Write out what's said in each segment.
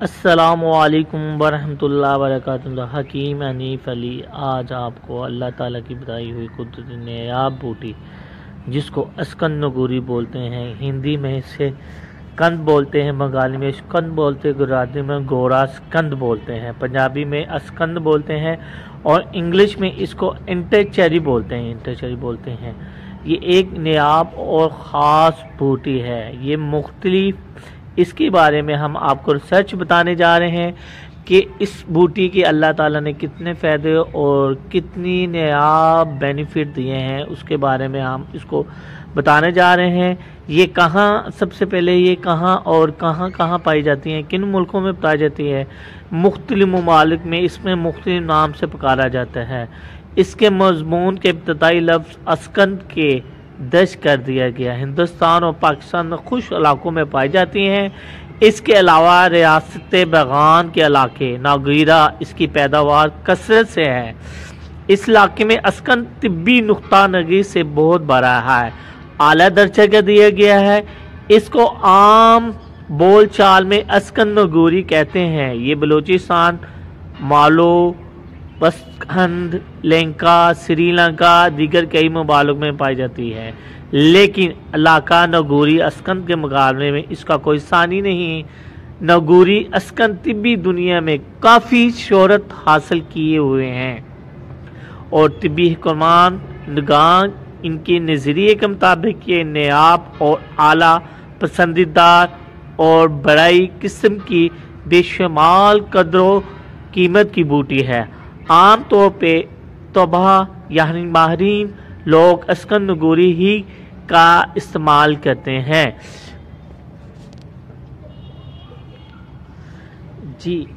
السلام علیکم ورحمۃ اللہ وبرکاتہ۔ حکیم حنیف علی آج آپ کو اللہ تعالیٰ کی بتائی ہوئی قدرتی نایاب بوٹی جس کو اسکند نگوری بولتے ہیں، ہندی میں اسے کند بولتے ہیں، بنگالی میں اسکند بولتے ہیں، گجراتی میں گورا اسکند بولتے ہیں، پنجابی میں اسکند بولتے ہیں اور انگلش میں اس کو انٹر چیری بولتے ہیں۔ یہ ایک نایاب اور خاص بوٹی ہے۔ یہ مختلف اس کے بارے میں ہم آپ کو ریسرچ بتانے جا رہے ہیں کہ اس بوٹی کے اللہ تعالیٰ نے کتنے فائدے اور کتنی نایاب بینیفٹ دیے ہیں، اس کے بارے میں ہم اس کو بتانے جا رہے ہیں۔ یہ کہاں، سب سے پہلے یہ کہاں پائی جاتی ہیں، کن ملکوں میں پائی جاتی ہے؟ مختلف ممالک میں اس میں مختلف نام سے پکارا جاتا ہے۔ اس کے مضمون کے ابتدائی لفظ اسکند کے درج کر دیا گیا۔ ہندوستان اور پاکستان میں خشک علاقوں میں پائی جاتی ہیں۔ اس کے علاوہ ریاست بغان کے علاقے ناگیرہ اس کی پیداوار کثرت سے ہے۔ اس علاقے میں اسکند طبی نقطہ نظر سے بہت بڑا ہے، اعلیٰ درجے کا دیا گیا ہے۔ اس کو عام بول چال میں اسکند نگوری کہتے ہیں۔ یہ بلوچستان، مالو، پسماند، لنکا، سری لنکا، دیگر کئی ممالک میں پائی جاتی ہے، لیکن علاقہ نگوری اسکند کے مقابلے میں اس کا کوئی ثانی نہیں۔ نگوری اسکند طبی دنیا میں کافی شہرت حاصل کیے ہوئے ہیں اور طبی حکمران نگان ان کے نظریے کے مطابق یہ نایاب اور اعلیٰ پسندیدہ اور بڑی قسم کی بے شمار قدر و قیمت کی بوٹی ہے۔ عام طور پہ طباء یعنی ماہرین لوگ اسکند نگوری ہی کا استعمال کرتے ہیں۔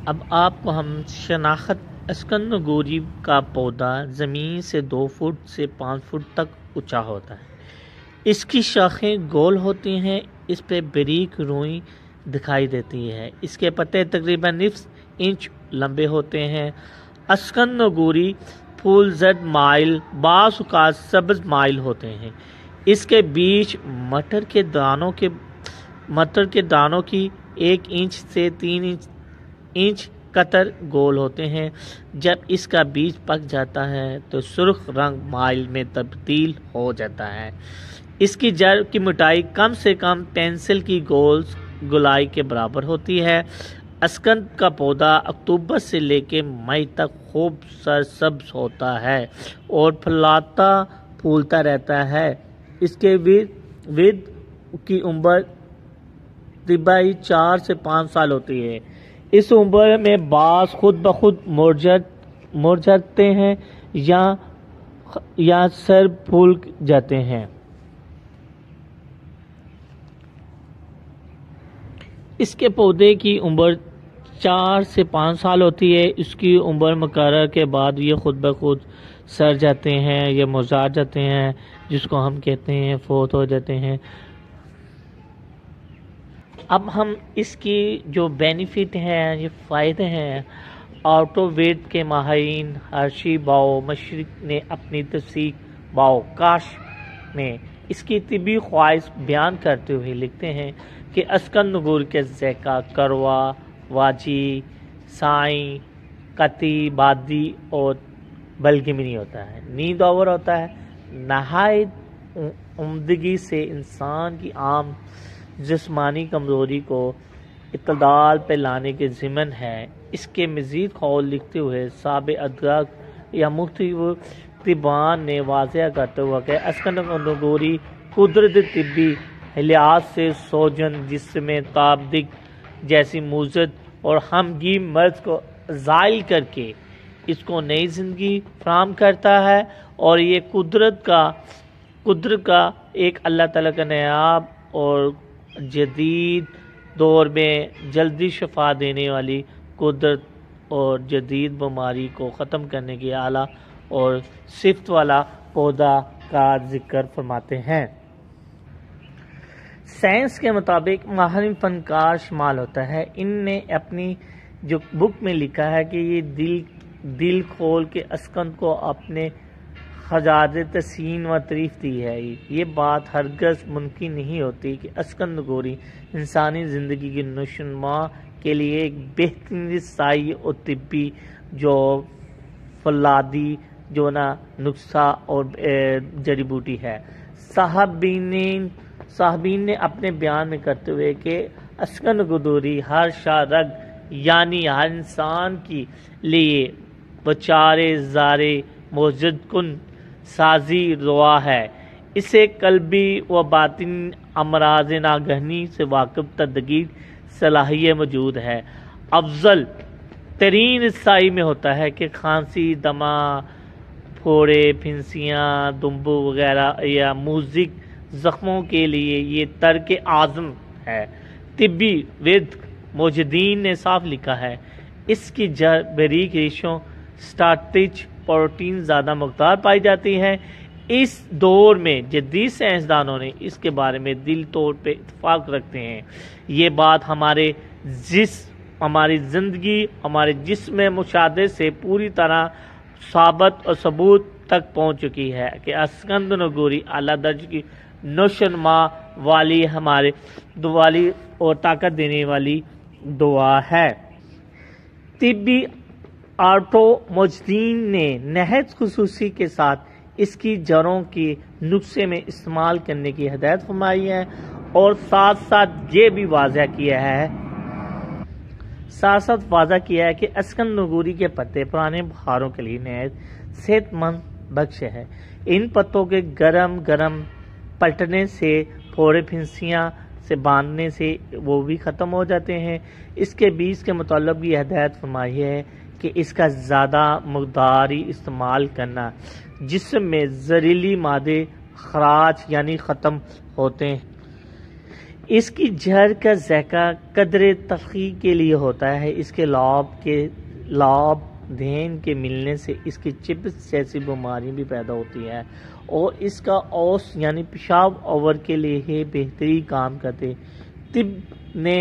اب آپ کو ہم شناخت اسکند نگوری کا پودا زمین سے 2 فٹ سے 5 فٹ تک اونچا ہوتا ہے۔ اس کی شاخیں گول ہوتی ہیں، اس پہ باریک روئی دکھائی دیتی ہے۔ اس کے پتے تقریباً نصف انچ لمبے ہوتے ہیں۔ اسکند نگوری پھول زرد مائل، بعض اوقات سبز مائل ہوتے ہیں۔ اس کے بیج مٹر کے دانوں کی 1 انچ سے 3 انچ قطر گول ہوتے ہیں۔ جب اس کا بیج پک جاتا ہے تو سرخ رنگ مائل میں تبدیل ہو جاتا ہے۔ اس کی جڑ کی موٹائی کم سے کم پنسل کی گولائی کے برابر ہوتی ہے۔ اسکند کا پودا اکتوبر سے لے کے مئی تک خوب سرسبز ہوتا ہے اور پھولتا رہتا ہے۔ اس کے ورد کی عمر طبیعی 4 سے 5 سال ہوتی ہے۔ اس عمر میں بعض خود بخود مرجھاتے ہیں یا سر پھول جاتے ہیں۔ اس کے پودے کی عمر 4 سے 5 سال ہوتی ہے۔ اس کی عمر مقرر کے بعد یہ خود بخود سر جاتے ہیں یا مرجھا جاتے ہیں، جس کو ہم کہتے ہیں فوت ہو جاتے ہیں۔ اب ہم اس کی جو بینیفٹ ہیں، یہ فائدے ہیں، آٹو ویٹ کے ماہرین ہرشی باؤ مشرق نے اپنی تحقیق باؤ کاش میں اس کی طبی خواص بیان کرتے ہوئے لکھتے ہیں کہ اسکند نگوری کے ذائقہ کروا، واجی، سائیں، قطعی، بادی اور بلغمی ہوتا ہے، نیند آور ہوتا ہے، نہایت عمدگی سے انسان کی عام جسمانی کمزوری کو اعتدال پہ لانے کے ضمن ہے۔ اس کے مزید قول لکھتے ہوئے صاحب ادراک یا مختلف طبان نے واضح کرتے ہوئے کہ اسکند نگوری قدرتی طبی لحاظ سے سوجن، جسم میں تابدک جیسی موزت اور ہمگیر مرض کو زائل کر کے اس کو نئی زندگی فراہم کرتا ہے، اور یہ قدرت کا ایک اللہ تعالیٰ کا نایاب اور جدید دور میں جلدی شفا دینے والی قدرت اور جدید بیماری کو ختم کرنے کی اعلیٰ اور صفت والا پودا کا ذکر فرماتے ہیں۔ سائنس کے مطابق ماہرین فنکار شمال ہوتا ہے، ان نے اپنی جو بک میں لکھا ہے کہ یہ دل کھول کے اسکند کو اپنے خراج تحسین و تعریف دی ہے۔ یہ بات ہرگز ممکن نہیں ہوتی کہ اسکند نگوری انسانی زندگی کی نشوونما کے لیے ایک بہترین رسائی اور طبی جو فولادی جو نا نسخہ اور جڑی بوٹی ہے۔ صاحبین نے اپنے بیان میں کرتے ہوئے کہ اسکن گدوری ہر شارگ یعنی ہر انسان کی لیے بچارے زارے موجد کن سازی روا ہے، اسے قلبی و باطن امراض ناگہانی سے واقف تدگیر صلاحیت موجود ہے۔ افضل ترین رسائی میں ہوتا ہے کہ کھانسی، دمہ، پھوڑے، پھنسیاں، دمبو وغیرہ یا موزک زخموں کے لیے یہ ترک اعظم ہے۔ طبی ود موجودین نے صاف لکھا ہے اس کی جڑ باریک ریشوں سٹارچ پروٹین زیادہ مقدار پائی جاتی ہے۔ اس دور میں جدید سائنسدانوں نے اس کے بارے میں دل طور پہ اتفاق رکھتے ہیں۔ یہ بات ہماری زندگی ہمارے جسم میں مشاہدے سے پوری طرح ثابت اور ثبوت تک پہنچ چکی ہے کہ اسکند نگوری اعلیٰ درجے کی نشوونما والی ہمارے دوالی اور طاقت دینے والی دعا ہے۔ طبی آرٹوموجدین نے نہایت خصوصی کے ساتھ اس کی جڑوں کی نسخے میں استعمال کرنے کی ہدایت فرمائی ہے اور ساتھ ساتھ یہ بھی واضح کیا ہے کہ اسکند نگوری کے پتے پرانے بخاروں کے لیے نہایت صحت مند بخش ہے۔ ان پتوں کے گرم پلٹنے سے پھوڑے پھنسیاں سے باندھنے سے وہ بھی ختم ہو جاتے ہیں۔ اس کے بیج کے متعلق بھی ہدایت فرمائی ہے کہ اس کا زیادہ مقداری استعمال کرنا جسم میں زہریلی مادے خراج یعنی ختم ہوتے ہیں۔ اس کی جڑ کا ذائقہ قدر تلخی کے لیے ہوتا ہے۔ اس کے لاب دھین کے ملنے سے اس کی چپس جیسی بیماری بھی پیدا ہوتی ہے اور اس کا اوس یعنی پیشاب اوور کے لیے بہترین کام کرتے۔ طب نے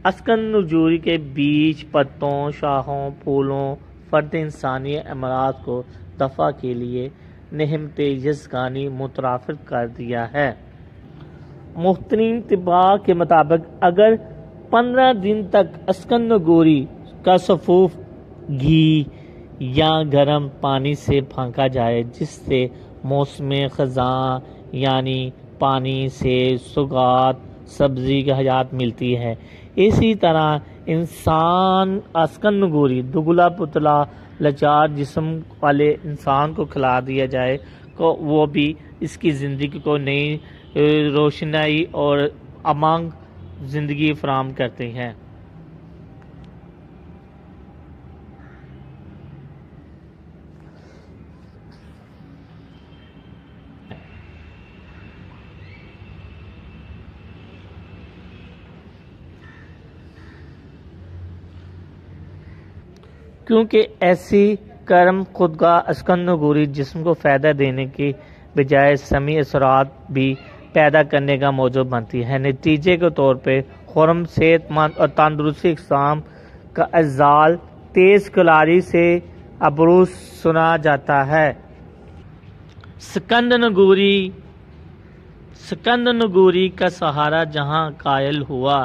اسکند نگوری کے بیج، پتوں، شاخوں، پھولوں فرد انسانی امراض کو دفع کے لیے نعمت یزدانی متوفر کر دیا ہے۔ محترم طباء کے مطابق اگر 15 دن تک اسکند نگوری کا سفوف گھی یا گرم پانی سے پھانکا جائے جس سے موسم خزاں یعنی پانی سے سوگات سبزی کی حیات ملتی ہے، اسی طرح انسان اسکند نگوری دبلا پتلا لاچار جسم والے انسان کو کھلا دیا جائے کو وہ بھی اس کی زندگی کو نئی روشنائی اور امنگ زندگی فراہم کرتے ہیں۔ کیونکہ ایسی کرم خودگاہ اسکند نگوری جسم کو فائدہ دینے کی بجائے سمی اثرات بھی پیدا کرنے کا موجب بنتی ہے۔ نتیجے کے طور پہ خرم، صحت مند اور تندرست اجسام کا ازال تیز کلاری سے ابروز سنا جاتا ہے۔ اسکند نگوری کا سہارا جہاں قائل ہوا،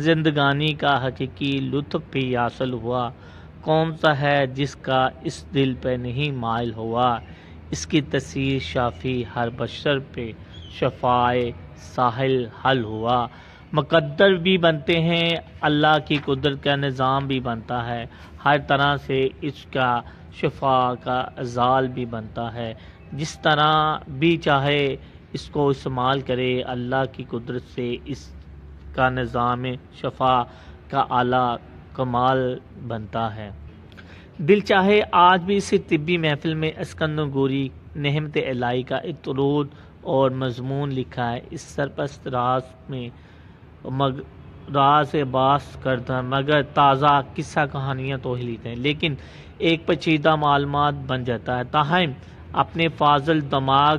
زندگانی کا حقیقی لطف بھی حاصل ہوا۔ کون سا ہے جس کا اس دل پہ نہیں مائل ہوا، اس کی تاثیر شافی ہر بشر پہ شفائے ساحل حل ہوا۔ مقدر بھی بنتے ہیں، اللہ کی قدرت کا نظام بھی بنتا ہے، ہر طرح سے اس کا شفا کا ازال بھی بنتا ہے۔ جس طرح بھی چاہے اس کو استعمال کرے، اللہ کی قدرت سے اس کا نظام شفا کا اعلیٰ کمال بنتا ہے۔ دل چاہے آج بھی اسی طبی محفل میں اسکند نگوری نعمت الہی کا ایک درود اور مضمون لکھا ہے۔ اس سرپرست راز باس کردہ مگر تازہ قصہ کہانیاں تو ہی لیتے ہیں، لیکن ایک پیچیدہ معلومات بن جاتا ہے۔ تاہم اپنے فاضل دماغ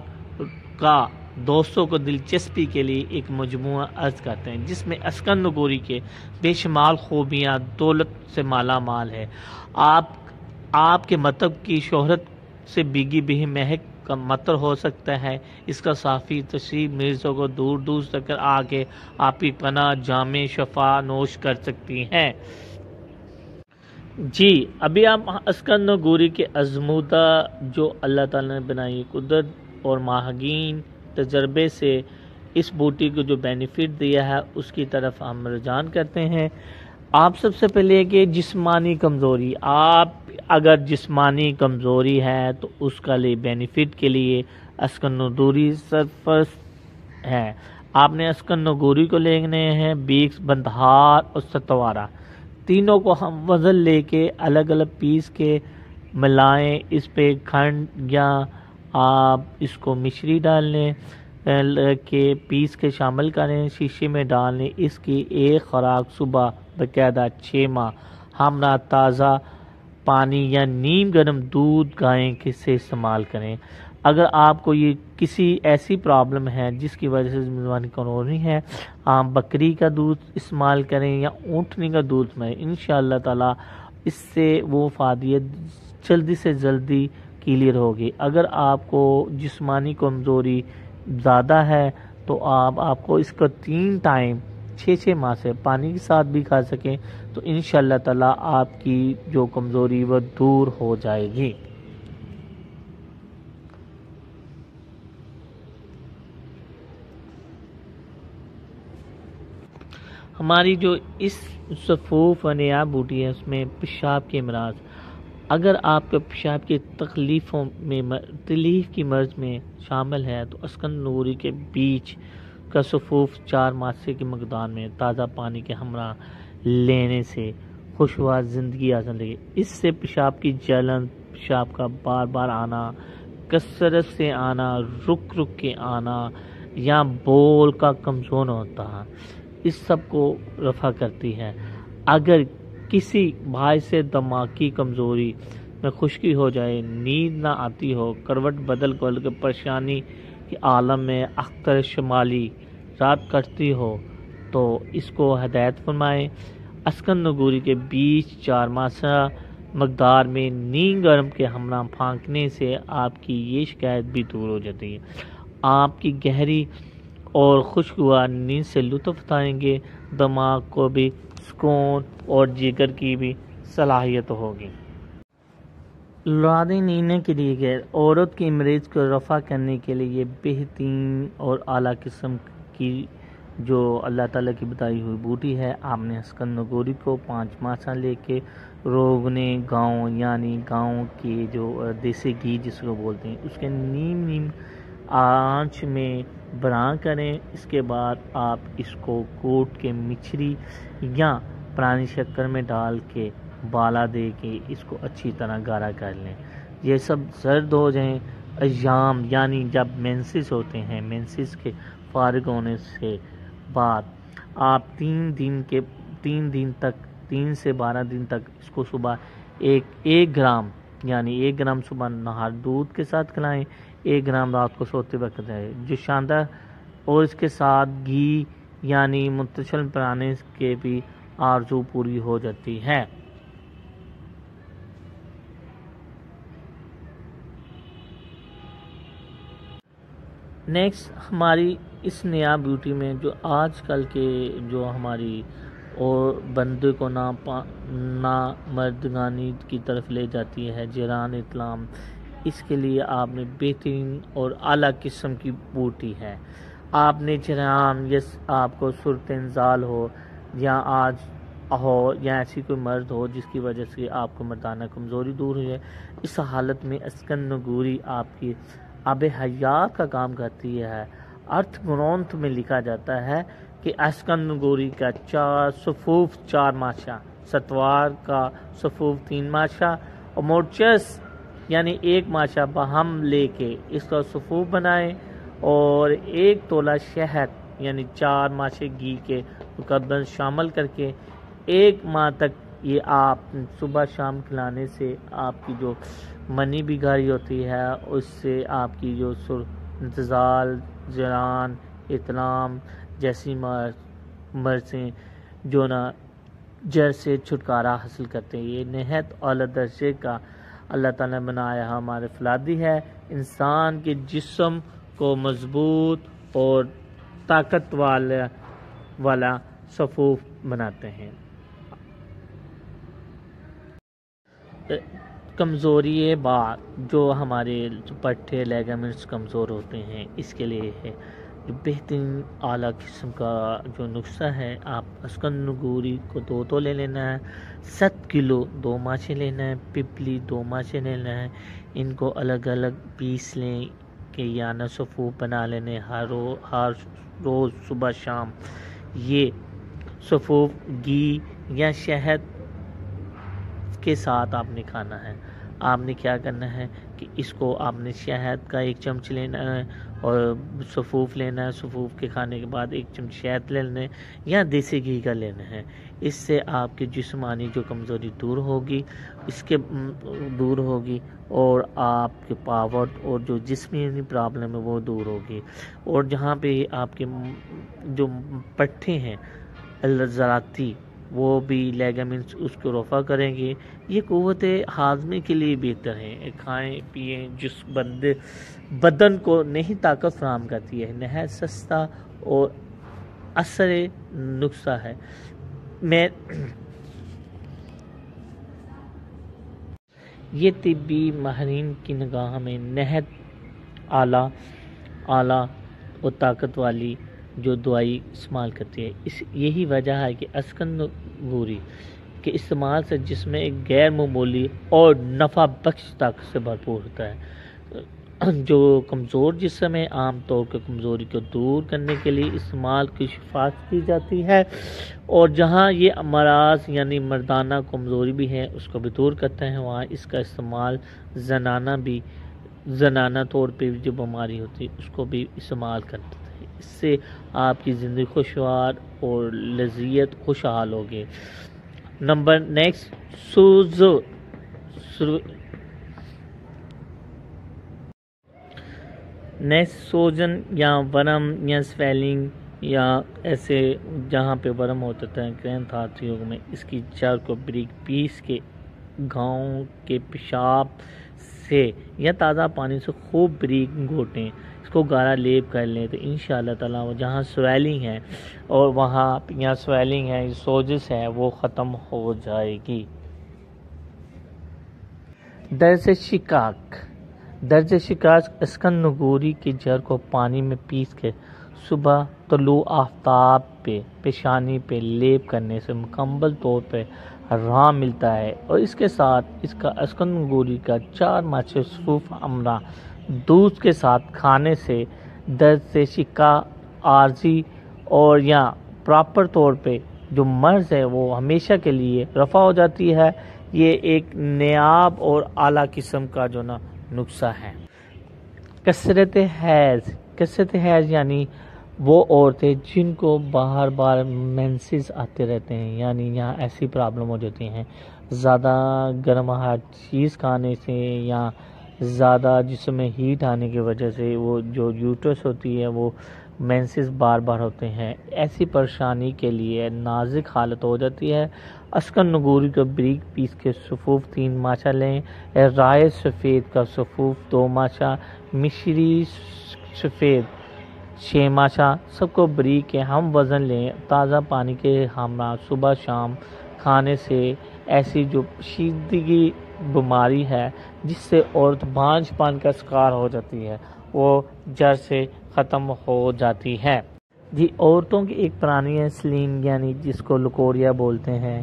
کا دوستوں کو دلچسپی کے لیے ایک مجموعہ عرض کرتے ہیں جس میں اسکند نگوری کے بے شمار خوبیاں دولت سے مالا مال ہے۔ آپ کے مطلب کی شہرت سے بھیگی بھی مہک کا مطر ہو سکتا ہے، اس کا صافی تشریف مریضوں کو دور دور تک آ کے آپ کی پناہ جامع شفا نوش کر سکتی ہیں۔ جی ابھی آپ اسکن نگوری کے ازمودہ جو اللہ تعالیٰ نے بنائی قدرت اور ماہگین تجربے سے اس بوٹی کو جو بینیفٹ دیا ہے اس کی طرف ہم رجوع کرتے ہیں۔ آپ سب سے پہلے کہ جسمانی کمزوری، آپ اگر جسمانی کمزوری ہے تو اس کا لیے بینیفٹ کے لیے اسکن نگوری سرفرست ہے۔ آپ نے اسکن نگوری کو لینے ہیں، بیکس، بندہار اور ستوارا، تینوں کو ہم وزن لے کے الگ الگ پیس کے ملائیں، اس پہ کھنڈ یا آپ اس کو مشری ڈال لیں کے پیس کے شامل کریں، شیشے میں ڈال لیں۔ اس کی ایک خوراک صبح باقاعدہ 6 ماہ ہمراہ تازہ پانی یا نیم گرم دودھ گائے سے استعمال کریں۔ اگر آپ کو یہ کسی ایسی پرابلم ہے جس کی وجہ سے جسمانی کمزوری ہے، آپ بکری کا دودھ استعمال کریں یا اونٹنی کا دودھ میں انشاءاللہ تعالی اس سے وہ فادیت جلدی سے جلدی کلیئر ہوگی۔ اگر آپ کو جسمانی کمزوری زیادہ ہے تو آپ کو اس کا 3 ٹائم 6 ماہ سے پانی کے ساتھ بھی کھا سکیں تو انشاءاللہ تعالی آپ کی جو کمزوری وہ دور ہو جائے گی۔ ہماری جو اس صفوف و نیا بوٹی ہے اس میں پیشاب کے امراض، اگر آپ کے پیشاب کی تکلیفوں میں تکلیف کی مرض میں شامل ہے تو اسکن نگوری کے بیج کا صفوف 4 ماسے کی مقدار میں تازہ پانی کے ہمراہ لینے سے خوشگوار زندگی آسان لگے۔ اس سے پیشاب کی جلن، پیشاب کا بار بار آنا، کثرت سے آنا، رک رک کے آنا یا بول کا کمزور ہوتا ہے، اس سب کو رفع کرتی ہے۔ اگر کسی باعث سے دماغی کمزوری میں خشکی ہو جائے، نیند نہ آتی ہو، کروٹ بدل کے پریشانی کے عالم میں اختر شمالی رات کٹتی ہو تو اس کو ہدایت فرمائیں۔ اسکن نگوری کے بیج 4 ماسہ مقدار میں نیم گرم کے ہمراہ پھانکنے سے آپ کی یہ شکایت بھی دور ہو جاتی ہے۔ آپ کی گہری اور خوشگوار نیند سے لطف اٹھائیں گے، دماغ کو بھی سکون اور جگر کی بھی صلاحیت ہوگی۔ لادیں نینے کے لیے عورت کے امراض کو رفع کرنے کے لیے یہ بہترین اور اعلیٰ قسم کی جو اللہ تعالیٰ کی بتائی ہوئی بوٹی ہے۔ آپ نے اسکن نگوری کو 5 ماسہ لے کے روغنے گاؤں یعنی گاؤں کے جو دیسی گھی جس کو بولتے ہیں اس کے نیم آنچ میں برآں کریں۔ اس کے بعد آپ اس کو کوٹ کے مچھری یا پرانی شکر میں ڈال کے بالا دے کے اس کو اچھی طرح گاڑھا کر لیں۔ یہ سب زرد ہو جائیں، ایام یعنی جب مینسس ہوتے ہیں، مینسس کے فارغ ہونے سے بعد آپ 3 دن تک 3 سے 12 دن تک اس کو صبح 1 گرام یعنی 1 گرام صبح نہار دودھ کے ساتھ کھلائیں، 1 گرام رات کو سوتے وقت ہے جو شاندار، اور اس کے ساتھ گھی یعنی منتشل پرانے کے بھی آرزو پوری ہو جاتی ہے۔ نیکسٹ ہماری اس نیا بیوٹی میں جو آج کل کے جو ہماری اور بندے کو نامردگانی کی طرف لے جاتی ہے جیران اسلام، اس کے لیے آپ نے بہترین اور اعلیٰ قسم کی بوٹی ہے۔ آپ نے جیران یا آپ کو صورت انزال ہو یا آج ہو یا ایسی کوئی مرض ہو جس کی وجہ سے آپ کو مردانہ کمزوری دور ہوئی ہے، اس حالت میں اسکن نگوری آپ کی آب حیات کا کام کرتی ہے۔ ارتھ گرونتھ میں لکھا جاتا ہے کہ اسکن نگوری کا 4 صفوف 4 ماشا، ستوار کا صفوف 3 ماشا اور مورچس یعنی 1 ماشا باہم لے کے اس کا صفوف بنائیں اور 1 تولہ شہد یعنی 4 ماشے گھی کے مقدر شامل کر کے 1 ماہ تک یہ آپ صبح شام کھلانے سے آپ کی جو منی بھی گاری ہوتی ہے، اس سے آپ کی جو انتظال، جران، اطلام جیسی مرضیں جو جڑ سے چھٹکارا حاصل کرتے ہیں۔ یہ نہایت اعلیٰ درجے کا اللہ تعالیٰ نے بنایا ہمارے فولادی ہے، انسان کے جسم کو مضبوط اور طاقت والا صفوف بناتے ہیں۔ کمزوری بعد جو ہمارے پٹھے لیگامنٹس کمزور ہوتے ہیں، اس کے لیے ہے جو بہترین اعلیٰ قسم کا جو نسخہ ہے، آپ اسکن نگوری کو 2 تولے لینا ہے، 7 کلو 2 ماچے لینا ہے، پپلی 2 ماچے لینا ہے، ان کو الگ الگ پیس لیں کہ یعنی صفوف بنا لینے ہر روز صبح شام۔ یہ صفوف گھی یا شہد کے ساتھ آپ نے کھانا ہے۔ آپ نے کیا کرنا ہے کہ اس کو آپ نے شہد کا 1 چمچ لینا ہے اور صفوف لینا ہے، صفوف کے کھانے کے بعد 1 چمچ شہد لینا ہے یا دیسی گھی کا لینا ہے۔ اس سے آپ کی جسمانی جو کمزوری دور ہوگی دور ہوگی اور آپ کے پاور اور جو جسمانی پرابلم ہے وہ دور ہوگی، اور جہاں پہ آپ کے جو پٹھے ہیں ذراتی وہ بھی لیگامنٹس اس کو رفع کریں گے۔ یہ قوت ہاضمے کے لیے بہتر ہے، کھائیں پیئیں، جس بدن کو نہیں طاقت فراہم کرتی ہے، نہایت سستا اور اثر نسخہ ہے۔ یہ طبی ماہرین کی نگاہ میں نہایت اعلیٰ اور طاقت والی جو دوائی استعمال کرتی ہے۔ یہی وجہ ہے کہ اسکن نگوری کے استعمال سے جسم میں ایک غیر معمولی اور نفع بخش طاقت سے بھرپور ہوتا ہے۔ جو کمزور جسم ہے عام طور پر کمزوری کو دور کرنے کے لیے استعمال کی سفارش کی جاتی ہے، اور جہاں یہ امراض یعنی مردانہ کمزوری بھی ہے اس کو بھی دور کرتے ہیں، وہاں اس کا استعمال زنانہ طور پہ جو بیماری ہوتی ہے اس کو بھی استعمال کرتے ہیں۔ اس سے آپ کی زندگی خوشگوار اور لذیذ خوشحال ہوگی۔ نمبر نیکسٹ سوجن یا ورم یا سویلنگ یا ایسے جہاں پہ ورم ہوتا ہے گرینتھ آرتریوں میں، اس کی جڑ کو بریک پیس کے گاؤں کے پیشاب سے یا تازہ پانی سے خوب بریک گھوٹیں، اس کو گارا لیپ کر لیں تو انشاءاللہ تعالیٰ وہ جہاں سویلنگ ہے اور وہاں یا سویلنگ ہے سوجس ہے وہ ختم ہو جائے گی۔ درد شکاک اسکن نگوری کی جڑ کو پانی میں پیس کے صبح طلوع آفتاب پہ پیشانی پہ لیپ کرنے سے مکمل طور پہ آرام ملتا ہے، اور اس کے ساتھ اس کا اسکن نگوری کا 4 ماچے صفوف امرا دودھ کے ساتھ کھانے سے درد شکا عارضی اور یا پراپر طور پہ جو مرض ہے وہ ہمیشہ کے لیے رفع ہو جاتی ہے۔ یہ ایک نایاب اور اعلیٰ قسم کا جو نسخہ ہے۔ کثرت حیض یعنی وہ عورتیں جن کو بار مینسز آتے رہتے ہیں، یعنی یہاں ایسی پرابلم ہو جاتی ہیں زیادہ گرم چیز کھانے سے یا زیادہ جسم میں ہیٹ آنے کی وجہ سے وہ جو یوٹرس ہوتی ہے وہ مینسز بار ہوتے ہیں، ایسی پریشانی کے لیے نازک حالت ہو جاتی ہے۔ اسکن نگوری کو بریک پیس کے صفوف 3 ماچہ لیں، رائے سفید کا صفوف 2 ماچہ، مشری سفید 6 ماچہ، سب کو بریک کے ہم وزن لیں، تازہ پانی کے ہمراہ صبح شام کھانے سے ایسی جو شیدگی بیماری ہے جس سے عورت بانجھ پن کا شکار ہو جاتی ہے وہ جڑ سے ختم ہو جاتی ہے۔ جی عورتوں کی ایک پرانی ہے سلیم یعنی جس کو لکوریا بولتے ہیں،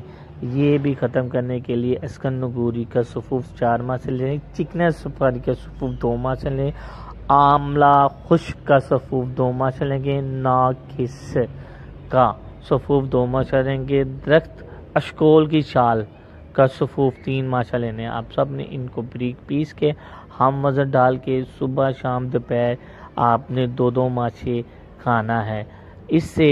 یہ بھی ختم کرنے کے لیے اسکن نگوری کا صفوف 4 ماہ سے لیں، چکنس سفاری کا صفوف 2 ماہ سے لیں، آملہ خشک کا صفوف 2 ماہ سے لیں گے، ناکس کا صفوف 2 ماہ سے لیں گے، درخت اشکول کی چھال کا صفوف 3 ماچہ لینے ہیں۔ آپ سب نے ان کو بریک پیس کے ہم وزن ڈال کے صبح شام دوپہر آپ نے 2 ماچے کھانا ہے، اس سے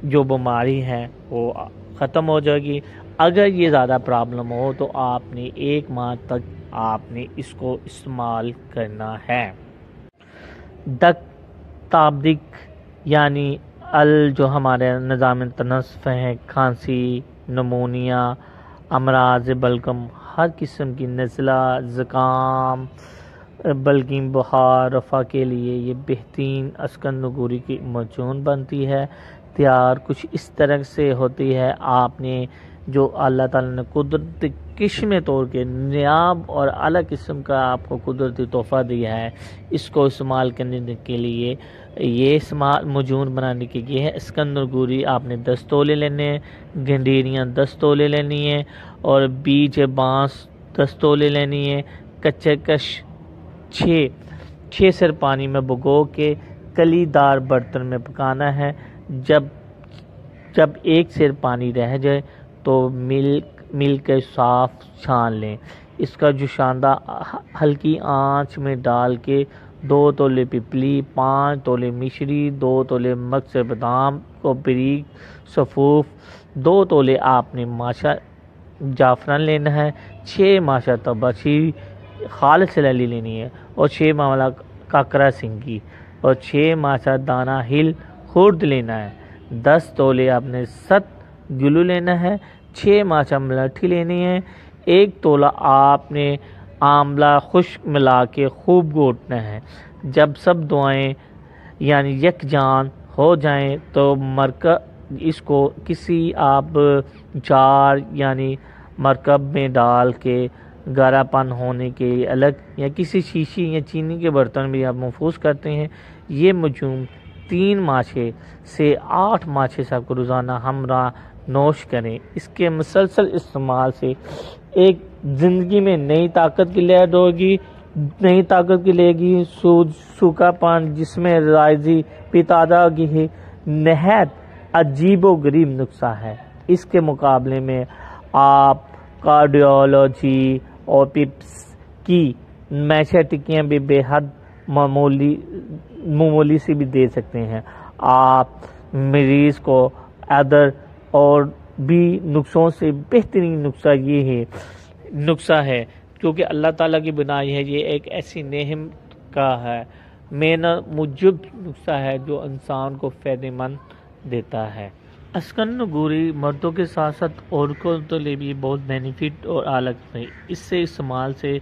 جو بیماری ہے وہ ختم ہو جائے گی۔ اگر یہ زیادہ پرابلم ہو تو آپ نے 1 ماہ تک آپ نے اس کو استعمال کرنا ہے۔ تابدک یعنی جو ہمارے نظام تنفس ہے، کھانسی، نمونیا، امراض بلغم، ہر قسم کی نزلہ، زکام، بلکہ بخار رفع کے لیے یہ بہترین اسکن نگوری کی معجون بنتی ہے۔ تیار کچھ اس طرح سے ہوتی ہے، آپ نے جو اللہ تعالیٰ نے قدرتی قسم طور کے نیاب اور اعلیٰ قسم کا آپ کو قدرتی تحفہ دیا ہے، اس کو استعمال کرنے کے لیے یہ معجون بنانے کے لیے ہے اسکن نگوری آپ نے 10 تولے لینے ہیں، گنڈیریاں 10 تولے لینی ہیں، اور بیج بانس 10 تولے لینی ہے۔ کچے کش 6 سر پانی میں بھگو کے کلی دار برتن میں پکانا ہے۔ جب 1 سر پانی رہ جائے تو مل کے صاف چھان لیں۔ اس کا جوشاندہ ہلکی آنچ میں ڈال کے 2 تولے پپلی، 5 تولے مشری، 2 تولے مغز بادام کو بریک صفوف، 2 تولے آپ نے ماشا جعفران لینا ہے، 6 ماشا تبچی خالص لیلی لینی ہے، اور 6 معاملہ کاکرا سنگی، اور 6 ماشا دانہ ہل خرد لینا ہے۔ 10 تولے آپ نے 7 گلو لینا ہے، 6 ماشا ملاٹھی لینی ہے، 1 تولہ آپ نے آملہ خشک ملا کے خوب گھوٹنا ہے۔ جب سب دعائیں یعنی یکجان ہو جائیں تو اس کو کسی آپ جار یعنی مرکب میں ڈال کے گارا پن ہونے کے الگ یا کسی شیشی یا چینی کے برتن بھی آپ محفوظ کرتے ہیں۔ یہ مجموع 3 ماشے سے 8 ماشے سے آپ کو روزانہ ہمراہ نوش کریں۔ اس کے مسلسل استعمال سے ایک زندگی میں نئی طاقت کی لہر ہوگی، نئی طاقت کی لے گی، سوکھا پان جس میں رائزی پیتادہ کی نہایت عجیب و غریب نسخہ ہے۔ اس کے مقابلے میں آپ کارڈیولوجی اور پپس کی میشا ٹکیاں بھی بے حد معمولی سی بھی دے سکتے ہیں۔ آپ مریض کو ادر اور بھی نسخوں سے بہترین نسخہ ہے کیونکہ اللہ تعالیٰ کی بنائی ہے، یہ ایک ایسی نعمت کا ہے، موجب نسخہ ہے جو انسان کو فائدہ مند دیتا ہے۔ اسکن نگوری مردوں کے ساتھ ساتھ عورتوں کے لیے بھی بہت بینیفٹ اور اعلیٰ ہے۔ اس سے استعمال سے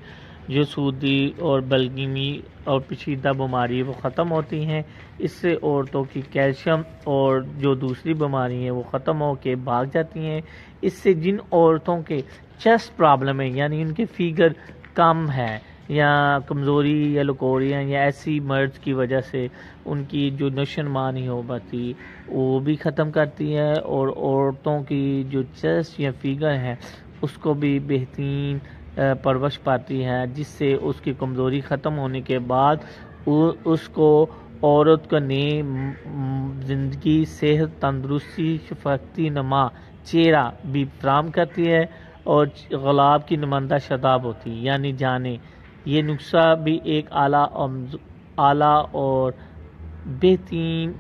جو سودی اور بلغمی اور پیچیدہ بیماری وہ ختم ہوتی ہیں۔ اس سے عورتوں کی کیلشیم اور جو دوسری بیماری ہیں وہ ختم ہو کے بھاگ جاتی ہیں۔ اس سے جن عورتوں کے چیسٹ پرابلم ہے یعنی ان کے فیگر کم ہے یا کمزوری یا لکوریاں یا ایسی مرض کی وجہ سے ان کی جو نشوونما نہیں ہو پاتی وہ بھی ختم کرتی ہے، اور عورتوں کی جو چیسٹ یا فیگر ہے اس کو بھی بہترین پرورش پاتی ہے، جس سے اس کی کمزوری ختم ہونے کے بعد اس کو عورت کا نئی زندگی، صحت، تندرستی، شفقتی نما چہرہ بھی فراہم کرتی ہے، اور غلاب کی نمائندہ شاداب ہوتی ہے یعنی جانے۔ یہ نسخہ بھی ایک اعلیٰ اور بہترین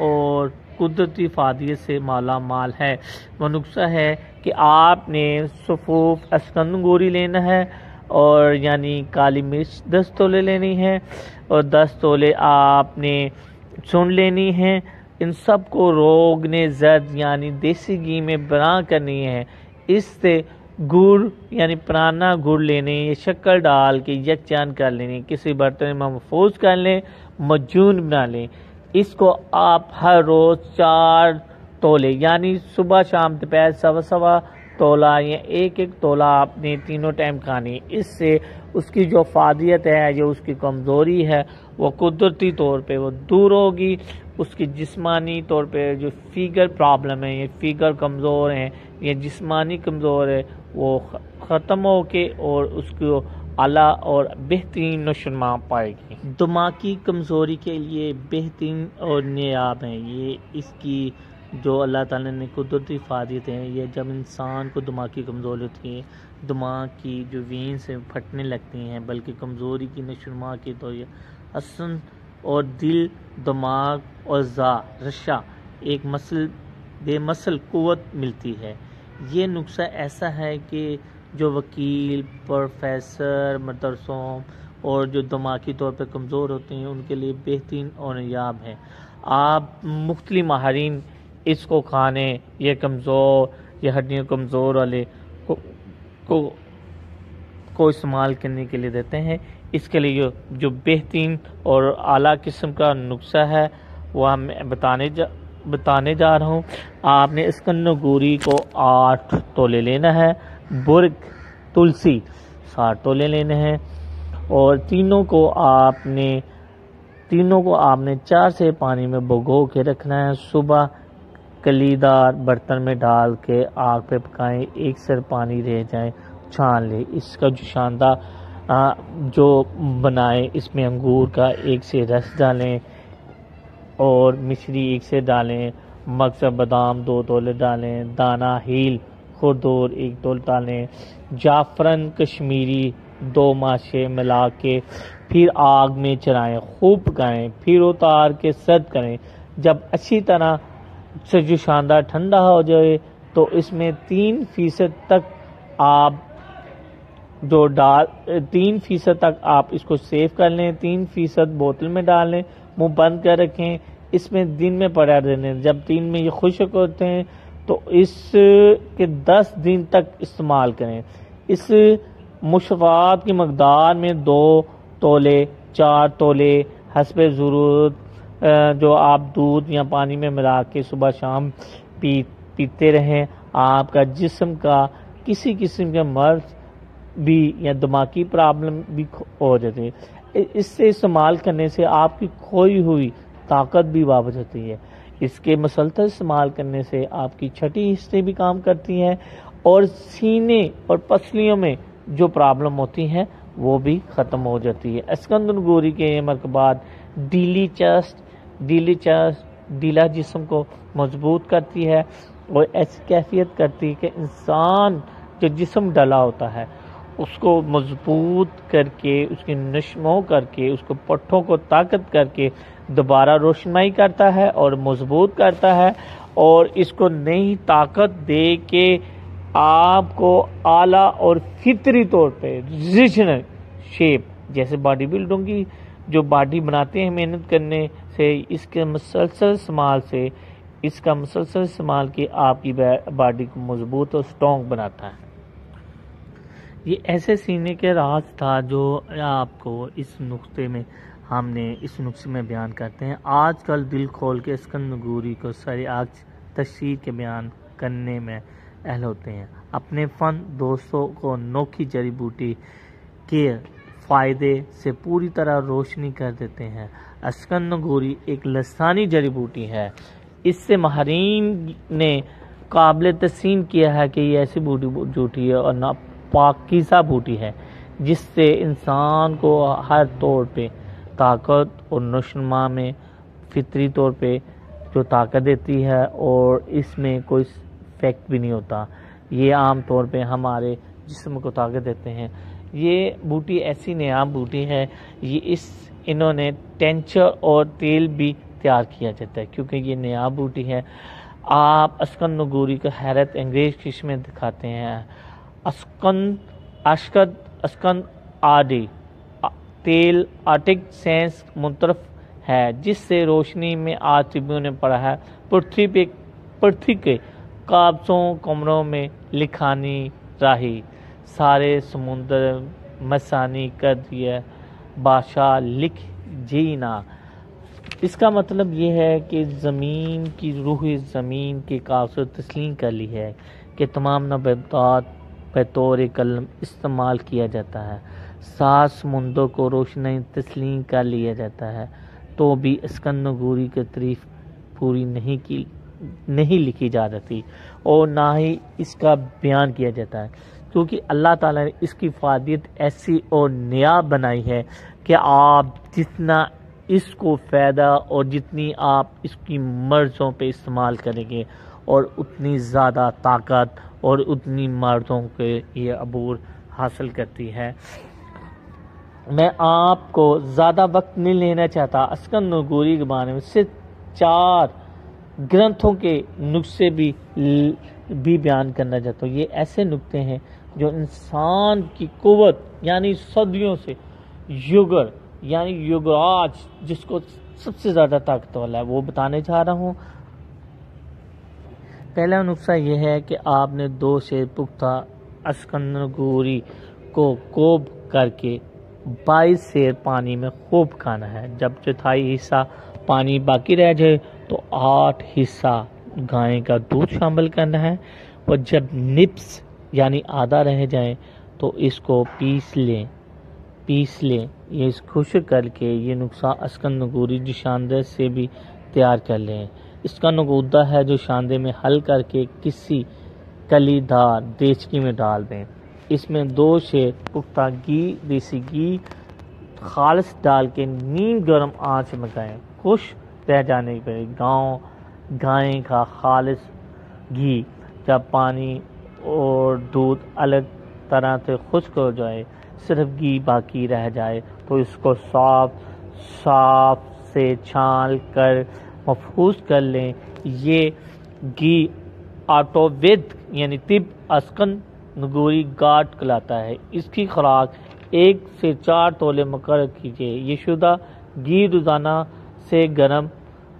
اور قدرتی فائدے سے مالا مال ہے۔ وہ نسخہ ہے کہ آپ نے صفوف اسکن نگوری لینا ہے، اور یعنی کالی مرچ 10 تولے لینی ہے، اور 10 تولے آپ نے سن لینی ہے۔ ان سب کو روغن زرد یعنی دیسی گھی میں بنا کرنی ہے۔ اس سے گڑ یعنی پرانا گڑ لینے یا شکر ڈال کے یکجان کر لینے، کسی برتن میں محفوظ کر لیں، معجون بنا لیں۔ اس کو آپ ہر روز 4 تولے یعنی صبح شام دوپہر سوا تولہ یا 1 تولہ آپ نے تینوں ٹائم کھانی۔ اس سے اس کی جو فادیت ہے، جو اس کی کمزوری ہے وہ قدرتی طور پہ وہ دور ہوگی۔ اس کی جسمانی طور پہ جو فیگر پرابلم ہے یا فیگر کمزور ہیں یا جسمانی کمزور ہے وہ ختم ہو کے اور اس کو اعلیٰ اور بہترین نشوونما پائے گی۔ دماغی کمزوری کے لیے بہترین اور نیاب ہیں یہ، اس کی جو اللہ تعالیٰ نے قدرتی فائدے ہیں، یہ جب انسان کو دماغی کمزوری ہوتی ہے، دماغ کی جو وینز ہیں پھٹنے لگتی ہیں، بلکہ کمزوری کی نشوونما کی تو یہ حسن اور دل، دماغ اور رشا ایک بے مثل قوت ملتی ہے۔ یہ نسخہ ایسا ہے کہ جو وکیل، پروفیسر، مدرسوں اور جو دماغی طور پہ کمزور ہوتے ہیں ان کے لیے بہترین اور نیاب ہے۔ آپ مختلف ماہرین اس کو کھانے، یہ کمزور یا ہڈیاں کمزور والے کو کو استعمال کرنے کے لیے دیتے ہیں۔ اس کے لیے جو بہترین اور اعلیٰ قسم کا نسخہ ہے وہ میں بتانے جا رہا ہوں۔ آپ نے اسکنگوری کو 8 تولے لینا ہے، برگ تلسی 60 تولے لینے ہیں، اور تینوں کو آپ نے 4 سے پانی میں بھگو کے رکھنا ہے۔ صبح کلیدار برتن میں ڈال کے آگ پہ پکائیں، 1 سر پانی رہ جائیں، چھان لیں۔ اس کا جو شاندار جو بنائیں، اس میں انگور کا 1 سے رس ڈالیں اور مشری 1 سے ڈالیں، مغز بادام 2 تولے ڈالیں، دانہ ہیل خردور 1 تول ڈالیں، جعفران کشمیری 2 ماشے ملا کے پھر آگ میں چڑھائیں، خوب پکائیں، پھر اتار کے سرد کریں۔ جب اچھی طرح سے جو شاندار ٹھنڈا ہو جائے تو اس میں 3% تک آپ 3% تک آپ اس کو سیو کر لیں، 3% بوتل میں ڈال لیں، منہ بند کر رکھیں، اس میں دن میں پڑا رہنے۔ جب 3 میں یہ خشک ہوتے ہیں تو اس کے 10 دن تک استعمال کریں۔ اس مشروبات کی مقدار میں 2 تولے 4 تولے حسب ضرورت جو آپ دودھ یا پانی میں ملا کے صبح شام پیتے رہیں۔ آپ کا جسم کا کسی قسم کے مرض بھی یا دماغی پرابلم بھی ہو جاتی ہے، اس سے استعمال کرنے سے آپ کی کھوئی ہوئی طاقت بھی واپس ہوتی ہے۔ اس کے مسلسل استعمال کرنے سے آپ کی چھٹی حصے بھی کام کرتی ہیں اور سینے اور پسلیوں میں جو پرابلم ہوتی ہیں وہ بھی ختم ہو جاتی ہے۔ اسکنگوری کے یہ مرکبات ڈیلا جسم کو مضبوط کرتی ہے اور ایسی کیفیت کرتی ہے کہ انسان جو جسم ڈلا ہوتا ہے اس کو مضبوط کر کے، اس کی نشو کر کے، اس کو پٹھوں کو طاقت کر کے دوبارہ روشنائی کرتا ہے اور مضبوط کرتا ہے، اور اس کو نئی طاقت دے کے آپ کو اعلیٰ اور فطری طور پہ ریجنل شیپ، جیسے باڈی بلڈروں کی جو باڈی بناتے ہیں محنت کرنے سے، اس کا مسلسل استعمال کے آپ کی باڈی کو مضبوط اور سٹرونگ بناتا ہے۔ یہ ایسے سینے کے راز تھا جو آپ کو اس نسخے میں بیان کرتے ہیں۔ آج کل دل کھول کے اسکنگوری کو سر آگ تشہیر کے بیان کرنے میں اہل ہوتے ہیں، اپنے فن دوستوں کو نوکھی جڑی بوٹی کے فائدے سے پوری طرح روشنی کر دیتے ہیں۔ اسکنگوری ایک لسانی جڑی بوٹی ہے، اس سے ماہرین نے قابل تسلیم کیا ہے کہ یہ ایسی بوٹی ہے اور پاکیزہ بوٹی ہے جس سے انسان کو ہر طور پہ طاقت اور نشوونما میں فطری طور پہ جو طاقت دیتی ہے، اور اس میں کوئی فیکٹ بھی نہیں ہوتا۔ یہ عام طور پہ ہمارے جسم کو طاقت دیتے ہیں۔ یہ بوٹی ایسی نیاب بوٹی ہے، انہوں نے ٹینچر اور تیل بھی تیار کیا جاتا ہے کیونکہ یہ نیاب بوٹی ہے۔ آپ اسکنگوری کو حیرت انگیز قسمیں دکھاتے ہیں۔ اسکن آڈی تیل آرٹک سینس منترف ہے جس سے روشنی میں آج طبیوں نے پڑھا ہے پرتھوی کے قابضوں کمروں میں لکھانی راہی سارے سمندر مسانی کر دیا بادشاہ لکھ جینا۔ اس کا مطلب یہ ہے کہ زمین کی روح زمین کے کاغذ تسلیم کر لی ہے کہ تمام نباتات بطور قلم استعمال کیا جاتا ہے، 7 سمندر کو روشنی تسلیم کر لیا جاتا ہے، تو بھی اسکنگوری کی تعریف پوری نہیں لکھی جا رہی اور نہ ہی اس کا بیان کیا جاتا ہے، کیونکہ اللہ تعالیٰ نے اس کی فائدیت ایسی اور نیاب بنائی ہے کہ آپ جتنا اس کو فائدہ اور جتنی آپ اس کی مرضوں پہ استعمال کریں گے اور اتنی زیادہ طاقت اور اتنی مرضوں کے یہ عبور حاصل کرتی ہے۔ میں آپ کو زیادہ وقت نہیں لینا چاہتا، اسکنگوری کے بارے میں صرف 4 گرنتھوں کے نسخے بھی بیان کرنا چاہتا ہوں۔ یہ ایسے نقطے ہیں جو انسان کی قوت یعنی صدیوں سے یوگراج جس کو سب سے زیادہ طاقت والا ہے وہ بتانے جا رہا ہوں۔ پہلا نسخہ یہ ہے کہ آپ نے 2 سے پختہ اسکنگوری کو کوب کر کے 22 سیر پانی میں خوب کھانا ہے۔ جب چوتھائی حصہ پانی باقی رہ جائے تو 8 حصہ گائے کا دودھ شامل کرنا ہے، اور جب نصف یعنی آدھا رہ جائے تو اس کو پیس لیں۔ یہ اس خشک کر کے یہ نسخہ اسکن نگوری جوشاندہ سے بھی تیار کر لیں۔ اس کا نگودہ ہے جو شاندے میں حل کر کے کسی کلی دار دیچکی میں ڈال دیں۔ اس میں 2 شیر پختہ گھی، دیسی گھی خالص ڈال کے نیم گرم آنچ میں پکائیں۔ خشک رہ جانے پر گائے کا خالص گھی جب پانی اور دودھ الگ طرح سے خشک ہو جائے، صرف گھی باقی رہ جائے تو اس کو صاف سے چھان کر محفوظ کر لیں۔ یہ گھی آٹووید یعنی طب اسکن نگوری گاٹ کہلاتا ہے۔ اس کی خوراک 1 سے 4 تولے مقرر کیجیے۔ یہ شدہ گھی روزانہ سے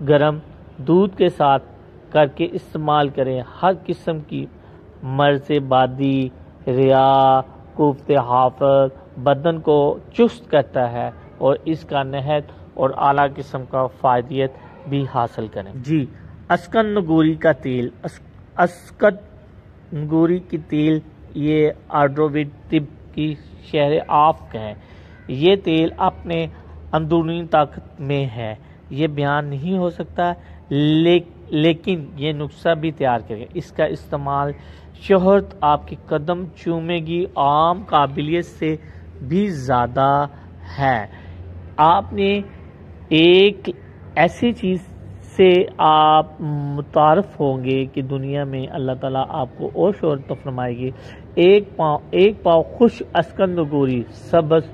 گرم دودھ کے ساتھ کر کے استعمال کریں۔ ہر قسم کی مرض بادی، ریا، کوفت حافظ بدن کو چست کرتا ہے، اور اس کا نہت اور اعلیٰ قسم کا فائدیت بھی حاصل کریں۔ جی، اسکن نگوری کا تیل۔ اسکن نگوری کی تیل یہ آیوروید طب کی شرح آفق ہے۔ یہ تیل اپنے اندرونی طاقت میں ہے، یہ بیان نہیں ہو سکتا، لیکن یہ نسخہ بھی تیار کرے۔ اس کا استعمال شہرت آپ کی قدم چومے گی عام قابلیت سے بھی زیادہ ہے۔ آپ نے ایک ایسی چیز سے آپ متعارف ہوں گے کہ دنیا میں اللہ تعالیٰ آپ کو اور شہرت فرمائے گی۔ ایک پاؤ خوش اسکن نگوری، سبز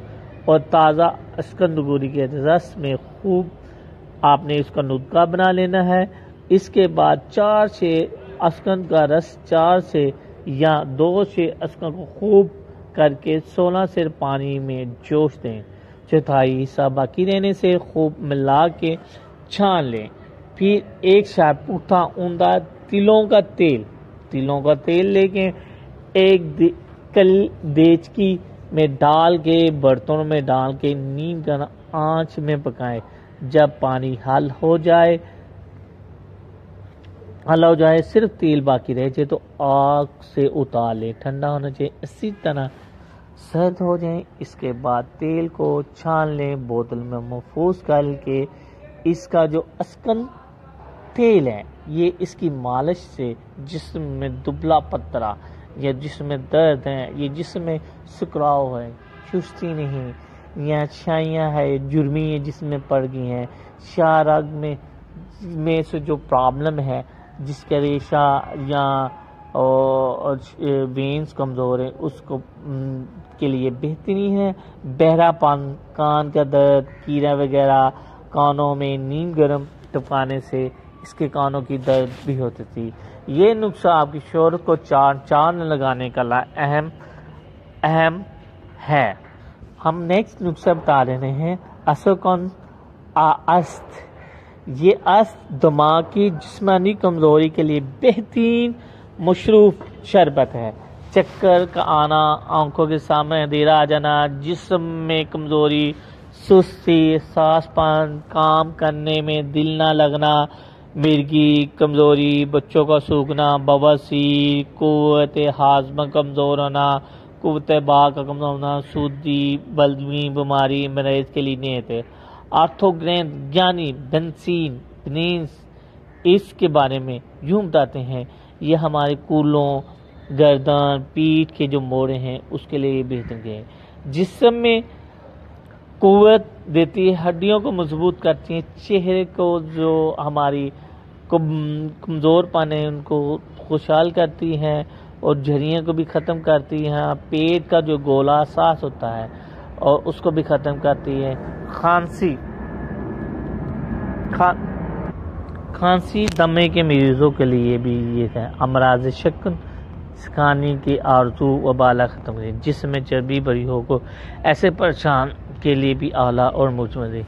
اور تازہ اسکن نگوری کے رس میں خوب آپ نے اس کا نسخہ بنا لینا ہے۔ اس کے بعد 4 شیر اسکن کا رس 4 سے یا 2 شیر اسکن کو خوب کر کے 16 سیر پانی میں جوش دیں۔ چوتھائی حصہ باقی رہنے سے خوب ملا کے چھان لیں۔ پھر 1 شیر پختہ عمدہ تلوں کا تیل لے کے ایک دیچکی میں ڈال کے برتنوں میں ڈال کے نیم گرم آنچ میں پکائیں۔ جب پانی حل ہو جائے صرف تیل باقی رہ جائے تو آگ سے اتار لیں۔ ٹھنڈا ہونا چاہیے، اسی طرح سرد ہو جائیں۔ اس کے بعد تیل کو چھان لیں، بوتل میں محفوظ کر کے اس کا جو اسکن تیل ہے یہ اس کی مالش سے جسم میں دبلا پترا یا جسم میں درد ہے، یہ جسم میں سکراؤ ہے، چستی نہیں، یا چھائیاں ہے، جرمی جسم میں پڑ گئی ہیں، شاہ رگ میں سے جو پرابلم ہے جس کا ریشہ یا وینز کمزور ہے اس کو کے لیے بہترین ہے۔ بہرا پن، کان کا درد، کیڑا وغیرہ کانوں میں نیم گرم ٹپکانے سے اس کے کانوں کی درد بھی ہوتی تھی۔ یہ نسخہ آپ کی شہرت کو چاند لگانے کا اہم ہے۔ ہم نیکسٹ نسخہ بتا رہے ہیں اسکن است۔ یہ است دماغ کی جسمانی کمزوری کے لیے بہترین مشروب شربت ہے۔ چکر کا آنا، آنکھوں کے سامنے اندھیرا آ جانا، جسم میں کمزوری، سستی، سانس پن، کام کرنے میں دل نہ لگنا، مرگی کمزوری، بچوں کا سوکھنا، بواسیر، قوت ہاضمہ کمزور ہونا، قوت باع کا کمزور ہونا، سودی بلدمی بیماری مریض کے لیے نیت ہے۔ آرتھوگرین یعنی بنینس اس کے بارے میں یوں بتاتے ہیں، یہ ہمارے کولوں، گردن، پیٹھ کے جو موڑے ہیں اس کے لیے بہتر ہے۔ جسم میں قوت دیتی ہے، ہڈیوں کو مضبوط کرتی ہیں، چہرے کو جو ہماری کمزور پن ہے ان کو خوشحال کرتی ہیں، اور جھریوں کو بھی ختم کرتی ہیں۔ پیٹ کا جو گولا ساس ہوتا ہے اور اس کو بھی ختم کرتی ہے۔ کھانسی دمے کے مریضوں کے لیے بھی یہ ہے۔ امراض شکن سکھانے کی آرزو و بالا ختم کریں، جسم میں چربی بری ہو کو ایسے پریشان کے لیے بھی اعلیٰ اور مجمدی۔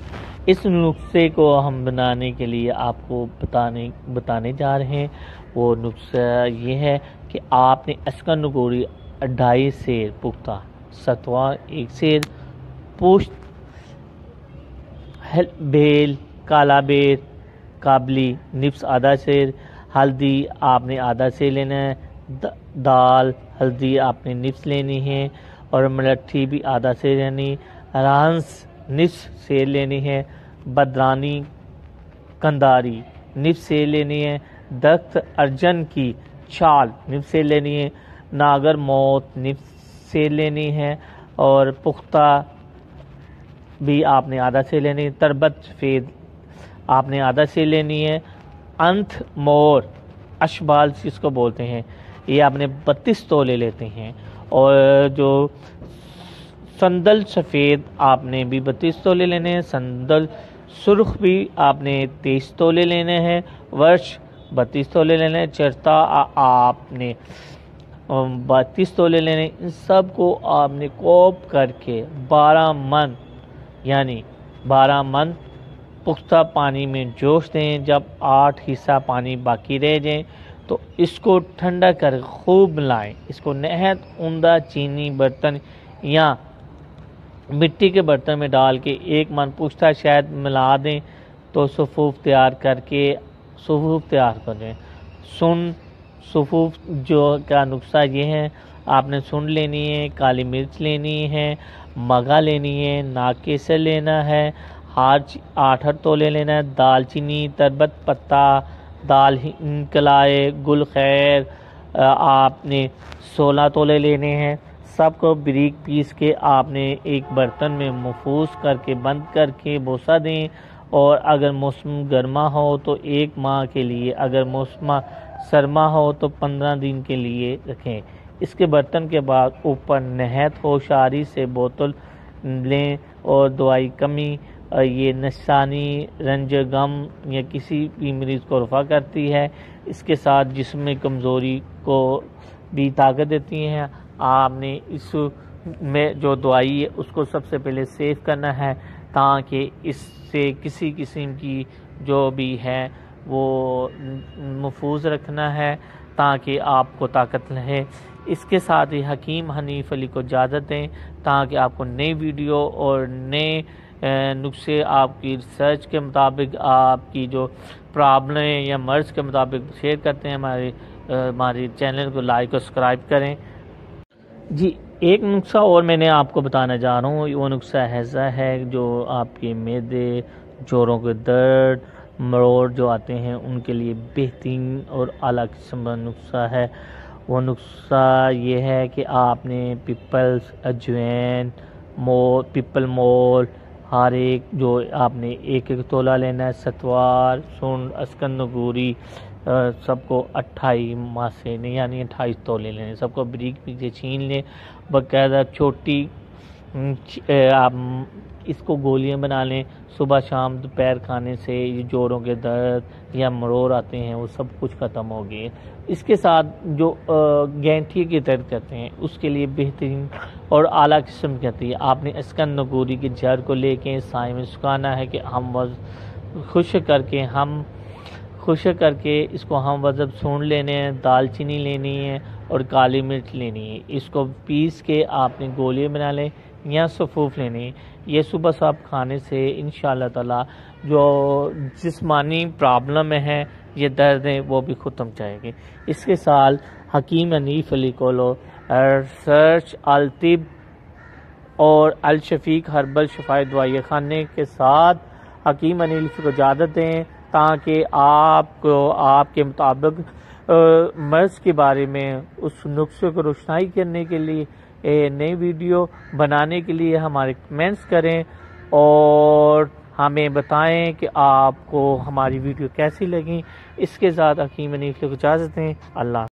اس نسخے کو ہم بنانے کے لیے آپ کو بتانے جا رہے ہیں۔ وہ نسخہ یہ ہے کہ آپ نے اسکن نگوری 2.5 سیر پختہ ستوار 1 سیر، پوشت بیل، کالا بیر، کابلی نفس آدھا سیر، ہلدی آپ نے آدھا سیر لینا ہے، دال ہلدی آپ نے نفس لینی ہے، اور ملٹھی بھی آدھا سیر لینی، رانس نفس سیر لینی ہے، بدرانی کنداری نفس سیر لینی ہے، درخت ارجن کی چھال نفس سیر لینی ہے، ناگر موت نفس سیر لینی ہے، اور پختہ بھی آپ نے آدھا سیر لینی ہے، تربت سفید آپ نے آدھا سیر لینی ہے، انتھ مور اشبال جس کو بولتے ہیں یہ آپ نے 32 تولے لیتے ہیں، اور جو سندل سفید آپ نے بھی 32 تولے لینے ہیں، سندل سرخ بھی آپ نے 23 تولے لینے ہیں، ورش 32 تولے لینے ہیں، چرتا آپ نے 32 تولے لینے ہیں۔ ان سب کو آپ نے کوپ کر کے 12 من یعنی 12 من پختہ پانی میں جوش دیں، جب 8 حصہ پانی باقی رہ جائیں تو اس کو ٹھنڈا کر خوب ملائیں، اس کو نہایت عمدہ چینی برتن یا مٹی کے برتن میں ڈال کے 1 من پختہ شہد ملا دیں تو صفوف تیار کر دیں۔ صفوف جو کا نقصہ یہ ہے، آپ نے سن لینی ہے، کالی مرچ لینی ہے، مگا لینی ہے، ناکیسر لینا ہے، 8 تولے لینا ہے، دال چینی، تربت پتہ، دال کلائے، گل خیر آپ نے 16 تولے لینے ہیں۔ سب کو بریک پیس کے آپ نے ایک برتن میں محفوظ کر کے بند کر کے بوسہ دیں، اور اگر موسم گرما ہو تو 1 ماہ کے لیے، اگر موسم سرما ہو تو 15 دن کے لیے رکھیں۔ اس کے برتن کے بعد اوپر نہایت ہوشیاری سے بوتل لیں، اور دوائی کمی یہ نشانی رنج غم یا کسی بھی مریض کو رفع کرتی ہے، اس کے ساتھ جسم میں کمزوری کو بھی طاقت دیتی ہیں۔ آپ نے اس میں جو دوائی ہے اس کو سب سے پہلے سیو کرنا ہے تاکہ اس سے کسی قسم کی جو بھی ہے وہ محفوظ رکھنا ہے تاکہ آپ کو طاقت رہے۔ اس کے ساتھ ہی حکیم حنیف علی کو اجازت دیں تاکہ آپ کو نئی ویڈیو اور نئے نسخے آپ کی ریسرچ کے مطابق آپ کی جو پرابلم یا مرض کے مطابق شیئر کرتے ہیں۔ ہماری چینل کو لائک اور سبسکرائب کریں۔ جی ایک نسخہ اور میں نے آپ کو بتانا چاہ رہا ہوں، وہ نسخہ ایسا ہے جو آپ کے معدے، جوڑوں کے درد، مروڑ جو آتے ہیں ان کے لیے بہترین اور اعلیٰ قسم کا نسخہ ہے۔ وہ نسخہ یہ ہے کہ آپ نے پیپلز، اجوین، پیپل مول ہر ایک جو آپ نے 1 تولہ لینا ہے، ستوار، سونڈ، اسکندگوری سب کو 28 ماہ سے یعنی 28 تولے لینے، سب کو بریک پیچھے چھین لیں، باقاعدہ چھوٹی آپ اس کو گولیاں بنا لیں، صبح شام دوپہر کھانے سے یہ جوڑوں کے درد یا مروڑ آتے ہیں وہ سب کچھ ختم ہو گئے۔ اس کے ساتھ جو گینٹھی کے درد کرتے ہیں اس کے لیے بہترین اور اعلیٰ قسم کی آتی ہے۔ آپ نے اسکندگوری کی جڑ کو لے کے سائے میں سکھانا ہے کہ ہم خشک کر کے اس کو ہم وضب سونڈ لینے ہیں، دال چینی لینی ہے اور کالی مرچ لینی ہے، اس کو پیس کے آپ نے گولی بنا لیں یا صفوف لینی ہے۔ یہ صبح صاحب کھانے سے انشاءاللہ تعالی جو جسمانی پرابلم ہے یہ درد ہے وہ بھی ختم جائے گی۔ اس کے ساتھ حکیم حنیف علی کولو ریسرچ الطب اور الشفیق ہربل شفائی دوائی خانے کے ساتھ حکیم حنیف کو اجازت دیں تاکہ آپ کو آپ کے مطابق مرض کے بارے میں اس نسخے کو روشنائی کرنے کے لیے نئی ویڈیو بنانے کے لیے ہمارے کمنٹس کریں اور ہمیں بتائیں کہ آپ کو ہماری ویڈیو کیسی لگیں۔ اس کے ساتھ حکیم حنیف کو اجازت دیں۔ اللہ